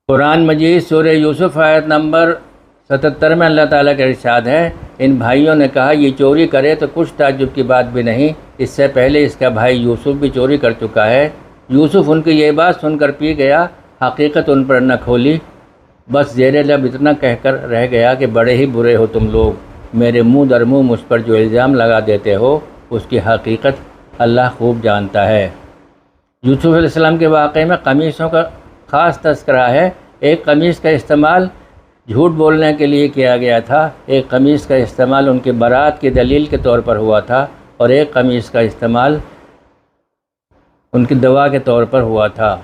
قرآن مجید سورہ یوسف آیت نمبر 77 میں اللہ تعالیٰ کا ارشاد ہے، ان بھائیوں نے کہا یہ چوری کرے تو کچھ تعجب کی بات بھی نہیں، اس سے پہلے اس کا بھائی یوسف بھی چوری کر چکا ہے۔ یوسف ان کی یہ بات سن کر پی گیا، حقیقت ان پر نہ کھولی، بس زیر لب اتنا کہہ کر رہ گیا کہ بڑے ہی برے ہو تم لوگ، میرے منہ در منہ مجھ پر جو الزام لگا دیتے ہو اس کی حقیقت اللہ خوب جانتا ہے۔ یوسف علیہ السلام کے واقعے میں قمیصوں کا خاص تذکرہ ہے۔ ایک قمیص کا استعمال جھوٹ بولنے کے لیے کیا گیا تھا، ایک قمیص کا استعمال ان کی برات کی دلیل کے طور پر ہوا تھا، اور ایک قمیص کا استعمال ان کی دوا کے طور پر ہوا تھا۔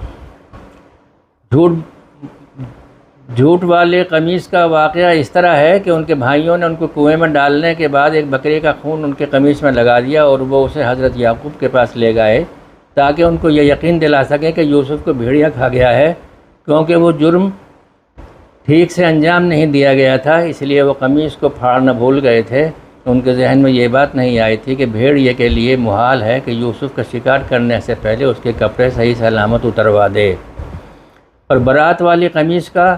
جھوٹ والے قمیص کا واقعہ اس طرح ہے کہ ان کے بھائیوں نے ان کو کنویں میں ڈالنے کے بعد ایک بکری کا خون ان کے قمیص میں لگا دیا اور وہ اسے حضرت یعقوب کے پاس لے گئے تاکہ ان کو یہ یقین دلا سکیں کہ یوسف کو بھیڑیا کھا گیا ہے، کیونکہ وہ جرم ٹھیک سے انجام نہیں دیا گیا تھا، اس لیے وہ قمیص کو پھاڑنا بھول گئے تھے۔ ان کے ذہن میں یہ بات نہیں آئی تھی کہ بھیڑیے کے لیے محال ہے کہ یوسف کا شکار کرنے سے پہلے اس کے کپڑے صحیح سلامت اتروا دے۔ اور برات والی قمیص کا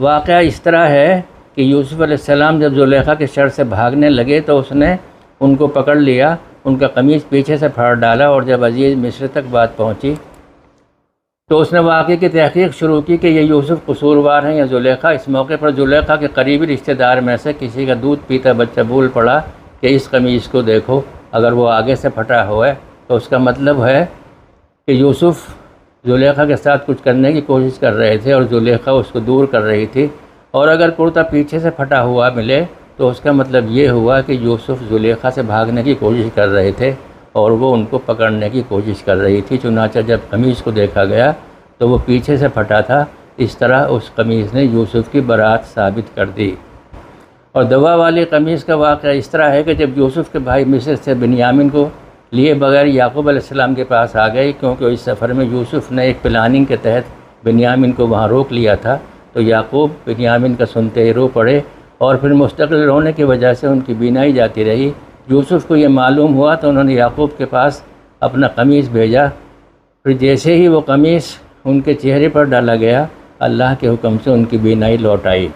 واقعہ اس طرح ہے کہ یوسف علیہ السلام جب زلیخا کے شر سے بھاگنے لگے تو اس نے ان کو پکڑ لیا، ان کا قمیص پیچھے سے پھاڑ ڈالا، اور جب عزیز مصر تک بات پہنچی تو اس نے واقعے کی تحقیق شروع کی کہ یہ یوسف قصوروار ہیں یا زلیخا۔ اس موقع پر زلیخا کے قریبی رشتہ دار میں سے کسی کا دودھ پیتا بچہ بول پڑا کہ اس قمیص کو دیکھو، اگر وہ آگے سے پھٹا ہوا ہے تو اس کا مطلب ہے کہ یوسف زلیخا کے ساتھ کچھ کرنے کی کوشش کر رہے تھے اور زلیخا اس کو دور کر رہی تھی، اور اگر کرتا پیچھے سے پھٹا ہوا ملے تو اس کا مطلب یہ ہوا کہ یوسف زلیخا سے بھاگنے کی کوشش کر رہے تھے اور وہ ان کو پکڑنے کی کوشش کر رہی تھی۔ چنانچہ جب قمیص کو دیکھا گیا تو وہ پیچھے سے پھٹا تھا، اس طرح اس قمیص نے یوسف کی برات ثابت کر دی۔ اور دوا والی قمیص کا واقعہ اس طرح ہے کہ جب یوسف کے بھائی مصر سے بنیامین کو لیے بغیر یعقوب علیہ السلام کے پاس آ گئے، کیونکہ اس سفر میں یوسف نے ایک پلاننگ کے تحت بنیامین کو وہاں روک لیا تھا، تو یعقوب بنیامین کا سنتے ہی رو پڑے اور پھر مستقل رونے کی وجہ سے ان کی بینائی جاتی رہی۔ یوسف کو یہ معلوم ہوا تو انہوں نے یعقوب کے پاس اپنا قمیص بھیجا، پھر جیسے ہی وہ قمیص ان کے چہرے پر ڈالا گیا، اللہ کے حکم سے ان کی بینائی لوٹ آئی۔